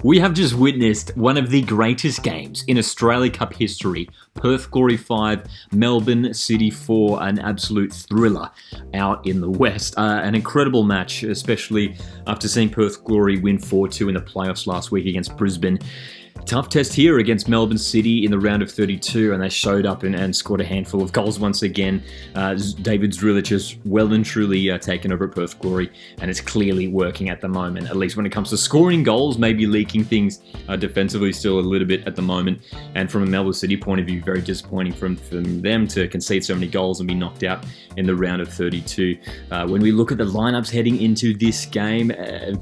We have just witnessed one of the greatest games in Australia Cup history. Perth Glory 5, Melbourne City 4, an absolute thriller out in the West. An incredible match, especially after seeing Perth Glory win 4-2 in the playoffs last week against Brisbane. Tough test here against Melbourne City in the round of 32, and they showed up and scored a handful of goals once again. David Zdrillic has well and truly taken over at Perth Glory, and it's clearly working at the moment, at least when it comes to scoring goals, maybe leaking things defensively still a little bit at the moment. And from a Melbourne City point of view, very disappointing from them to concede so many goals and be knocked out in the round of 32. When we look at the lineups heading into this game,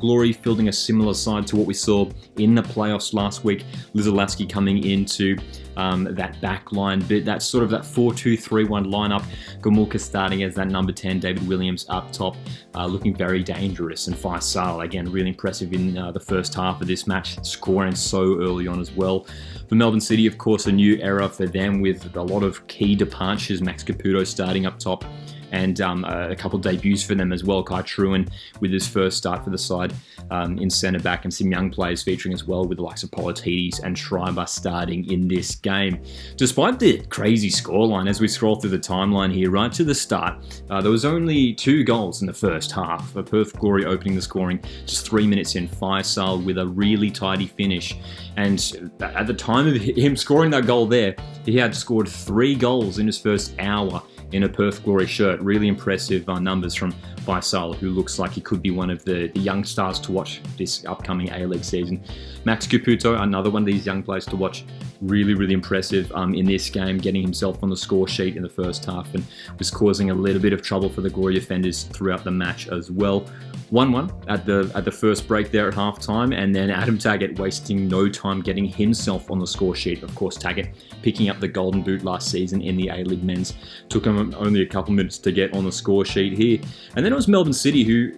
Glory fielding a similar side to what we saw in the playoffs last week. Lizalaski coming into that back line, but that's sort of that 4-2-3-1 lineup. Gomulka starting as that number 10, David Williams up top, looking very dangerous. And Faisal, again, really impressive in the first half of this match, scoring so early on as well. For Melbourne City, of course, a new era for them with a lot of key departures. Max Caputo starting up top, and a couple of debuts for them as well. Kai Truan with his first start for the side in centre back, and some young players featuring as well with the likes of Politidis and Schreiber starting in this game. Despite the crazy scoreline, as we scroll through the timeline here, right to the start, there was only 2 goals in the first half. For Perth Glory opening the scoring just 3 minutes in, Faisal with a really tidy finish. And at the time of him scoring that goal there, he had scored 3 goals in his first hour in a Perth Glory shirt. Really impressive numbers from Faisal, who looks like he could be one of the young stars to watch this upcoming A-League season. Max Caputo, another one of these young players to watch. Really, really impressive in this game, getting himself on the score sheet in the first half, and was causing a little bit of trouble for the Glory defenders throughout the match as well. 1-1 at the first break there at halftime, and then Adam Taggart wasting no time getting himself on the score sheet. Of course, Taggart picking up the Golden Boot last season in the A-League men's. Took him only a couple minutes to get on the score sheet here. And then it was Melbourne City who,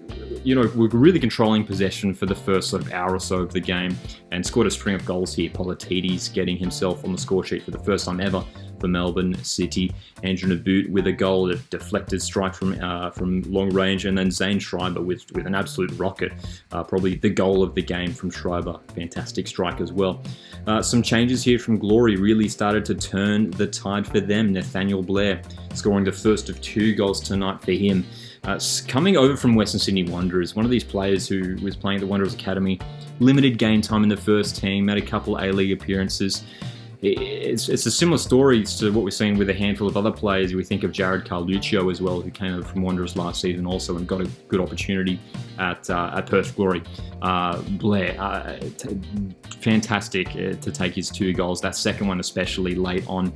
were really controlling possession for the first sort of hour or so of the game and scored a string of goals here. Politidis getting himself on the score sheet for the first time ever for Melbourne City. Andrew Naboot with a goal, a deflected strike from long range, and then Zane Schreiber with an absolute rocket. Probably the goal of the game from Schreiber. Fantastic strike as well. Some changes here from Glory really started to turn the tide for them. Nathaniel Blair scoring the first of 2 goals tonight for him. Coming over from Western Sydney Wanderers, one of these players who was playing at the Wanderers Academy, limited game time in the first team, made a couple A-League appearances. It's a similar story to what we're seeing with a handful of other players. We think of Jared Carluccio as well, who came over from Wanderers last season also and got a good opportunity at Perth Glory. Blair, fantastic to take his 2 goals. That second one especially late on,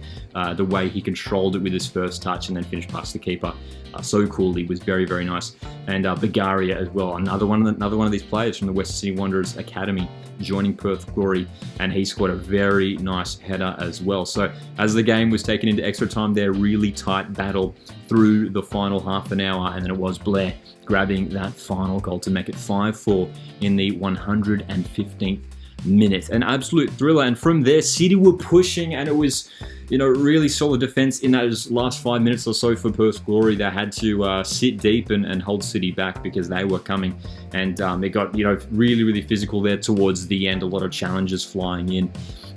the way he controlled it with his first touch and then finished past the keeper so coolly was very, very nice. And Bagaria as well, another one of these players from the Western Sydney Wanderers Academy joining Perth Glory, and he scored a very nice header as well. So as the game was taken into extra time there, really tight battle through the final half an hour, and then it was Blair grabbing that final goal to make it 5-4 in the 115th minute. An absolute thriller, and from there City were pushing, and it was really solid defense in those last 5 minutes or so for Perth Glory. They had to sit deep and hold City back because they were coming, and it got really, really physical there towards the end. A lot of challenges flying in,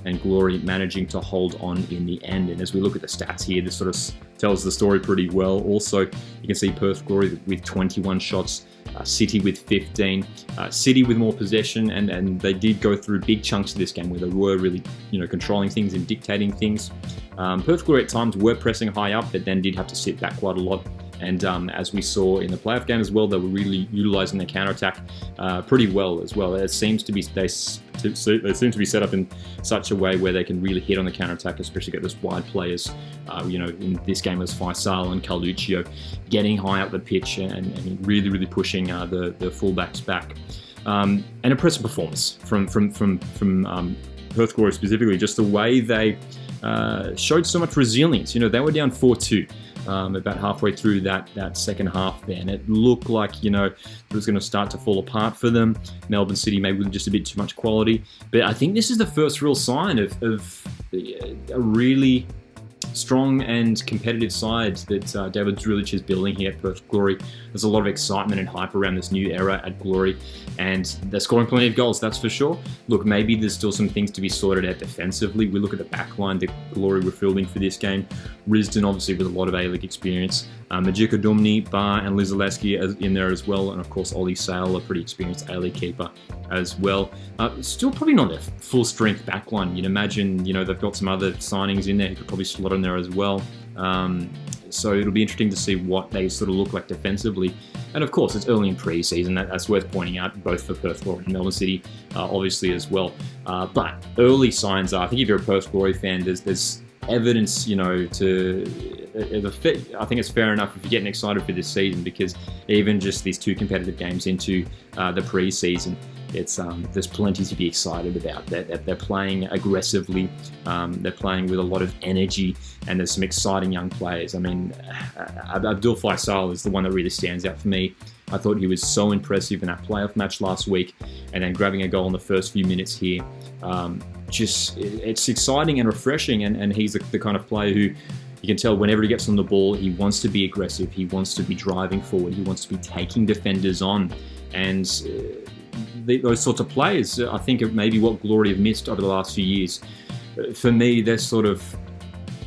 and Glory managing to hold on in the end. And as we look at the stats here, this sort of tells the story pretty well. Also, you can see Perth Glory with 21 shots, City with 15. City with more possession, and they did go through big chunks of this game where they were really controlling things and dictating things. Perth Glory at times were pressing high up, but then did have to sit back quite a lot. And as we saw in the playoff game as well, they were really utilising their counter-attack pretty well as well. It seems to be they seem to be set up in such a way where they can really hit on the counter-attack, especially get those wide players. In this game was Faisal and Carluccio getting high up the pitch and really, really pushing the fullbacks back. An impressive performance from Perth Glory specifically, just the way they showed so much resilience. They were down 4-2. About halfway through that second half there, and it looked like it was going to start to fall apart for them. Melbourne City maybe with just a bit too much quality, but I think this is the first real sign of a really strong and competitive side that David Zdrillic is building here at Perth Glory. There's a lot of excitement and hype around this new era at Glory, and they're scoring plenty of goals, that's for sure. Look, maybe there's still some things to be sorted out defensively. We look at the back line that Glory were fielding for this game. Risdon, obviously, with a lot of A-League experience. Majika Dumni, Bar, and Lizaleski in there as well, and of course Ollie Sale, a pretty experienced A-League keeper as well. Still probably not a full-strength backline. You'd imagine, they've got some other signings in there who could probably slot in there as well. So it'll be interesting to see what they sort of look like defensively. And of course, it's early in pre-season. That's worth pointing out, both for Perth Glory and Melbourne City, obviously as well. But early signs are, I think if you're a Perth Glory fan, there's evidence, I think it's fair enough if you're getting excited for this season, because even just these 2 competitive games into the pre-season, there's plenty to be excited about. They're playing aggressively, they're playing with a lot of energy, and there's some exciting young players. I mean, Abdul Faisal is the one that really stands out for me. I thought he was so impressive in that playoff match last week, and then grabbing a goal in the first few minutes here. It's exciting and refreshing, and he's the kind of player who you can tell whenever he gets on the ball, he wants to be aggressive, he wants to be driving forward, he wants to be taking defenders on, and those sorts of players, I think, are maybe what Glory have missed over the last few years. For me, they're sort of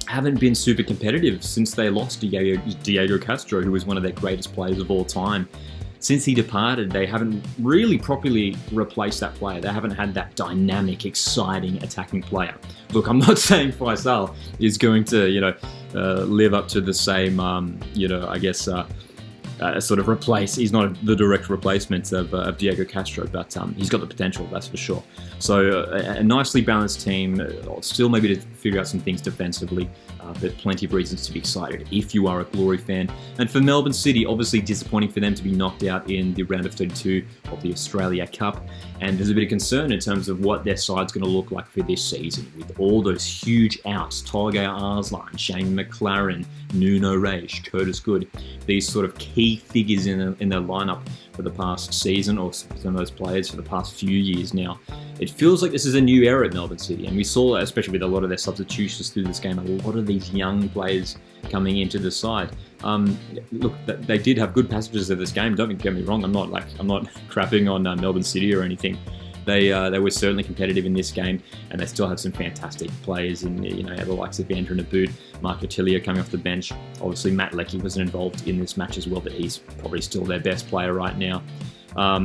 haven't been super competitive since they lost Diego Castro, who was one of their greatest players of all time. Since he departed, they haven't really properly replaced that player. They haven't had that dynamic, exciting, attacking player. Look, I'm not saying Faisal is going to, live up to the same, sort of replace. He's not the direct replacement of Diego Castro, but he's got the potential, that's for sure. So a nicely balanced team, still maybe to figure out some things defensively, but plenty of reasons to be excited if you are a Glory fan. And for Melbourne City, obviously disappointing for them to be knocked out in the round of 32 of the Australia Cup. And there's a bit of concern in terms of what their side's going to look like for this season, with all those huge outs: Torgay Arslan, Shane McLaren, Nuno Reis, Curtis Good, these sort of key figures in their lineup for the past season, or some of those players for the past few years now. It feels like this is a new era at Melbourne City, and we saw, especially with a lot of their substitutions through this game, a lot of these young players coming into the side. Look, they did have good passages of this game. Don't get me wrong. I'm not crapping on Melbourne City or anything. They were certainly competitive in this game, and they still have some fantastic players in the likes of Vander and Aboud, Mark Attilio coming off the bench. Obviously, Matt Leckie wasn't involved in this match as well, but he's probably still their best player right now.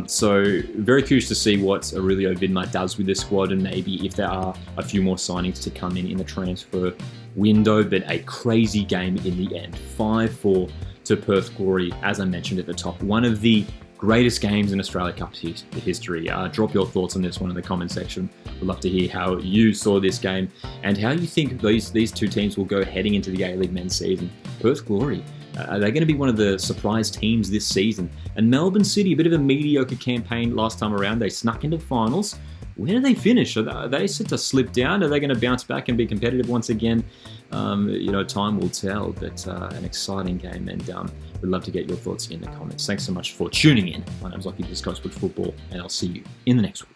So very curious to see what Aurelio Vidmar does with this squad, and maybe if there are a few more signings to come in the transfer window. But a crazy game in the end, 5-4 to Perth Glory, as I mentioned at the top. One of the greatest games in Australia Cup history. Drop your thoughts on this one in the comment section. We'd love to hear how you saw this game and how you think these 2 teams will go heading into the A-League men's season. Perth Glory, are they going to be one of the surprise teams this season? And Melbourne City, a bit of a mediocre campaign last time around. They snuck into finals. Where do they finish? Are they set to slip down? Are they going to bounce back and be competitive once again? Time will tell, but an exciting game, and we'd love to get your thoughts in the comments. Thanks so much for tuning in. My name's Lockie, this is Coach Football, and I'll see you in the next one.